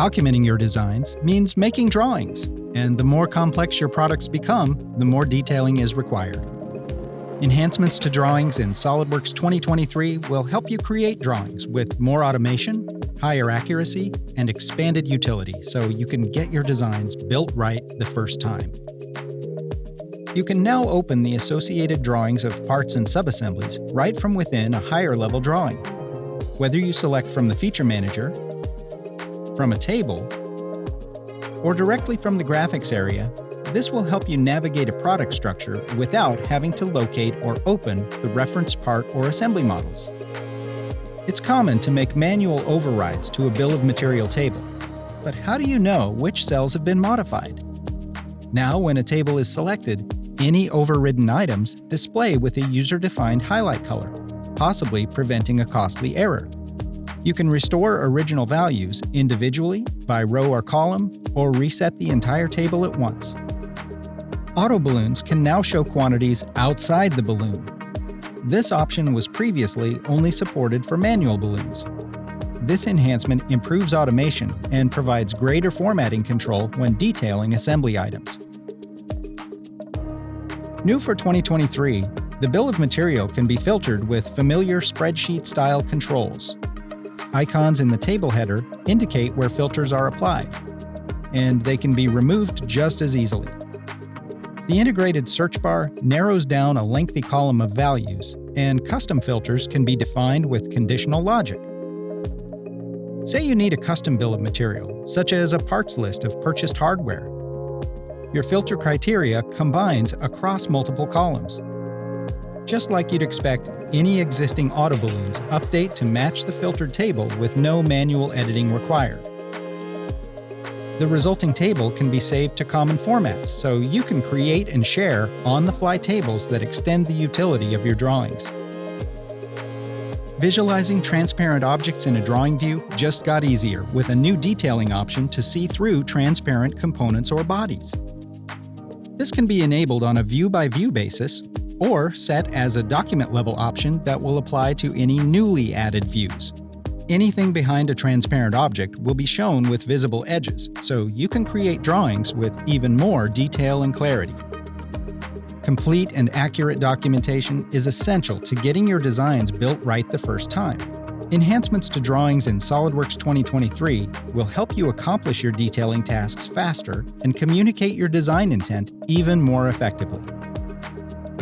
Documenting your designs means making drawings, and the more complex your products become, the more detailing is required. Enhancements to drawings in SOLIDWORKS 2023 will help you create drawings with more automation, higher accuracy, and expanded utility so you can get your designs built right the first time. You can now open the associated drawings of parts and subassemblies right from within a higher-level drawing. Whether you select from the Feature Manager, from a table, or directly from the graphics area, this will help you navigate a product structure without having to locate or open the reference part or assembly models. It's common to make manual overrides to a bill of material table, but how do you know which cells have been modified? Now, when a table is selected, any overridden items display with a user-defined highlight color, possibly preventing a costly error. You can restore original values individually, by row or column, or reset the entire table at once. Auto balloons can now show quantities outside the balloon. This option was previously only supported for manual balloons. This enhancement improves automation and provides greater formatting control when detailing assembly items. New for 2023, the bill of material can be filtered with familiar spreadsheet-style controls. Icons in the table header indicate where filters are applied, and they can be removed just as easily. The integrated search bar narrows down a lengthy column of values, and custom filters can be defined with conditional logic. Say you need a custom bill of material, such as a parts list of purchased hardware. Your filter criteria combines across multiple columns. Just like you'd expect, any existing auto balloons update to match the filtered table with no manual editing required. The resulting table can be saved to common formats, so you can create and share on-the-fly tables that extend the utility of your drawings. Visualizing transparent objects in a drawing view just got easier with a new detailing option to see through transparent components or bodies. This can be enabled on a view-by-view basis, or set as a document-level option that will apply to any newly added views. Anything behind a transparent object will be shown with visible edges, so you can create drawings with even more detail and clarity. Complete and accurate documentation is essential to getting your designs built right the first time. Enhancements to drawings in SOLIDWORKS 2023 will help you accomplish your detailing tasks faster and communicate your design intent even more effectively.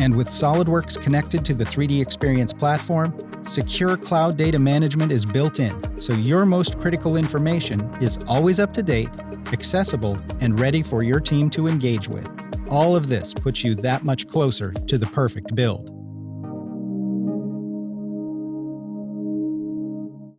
And with SOLIDWORKS connected to the 3D Experience platform, secure cloud data management is built in, so your most critical information is always up to date, accessible, and ready for your team to engage with. All of this puts you that much closer to the perfect build.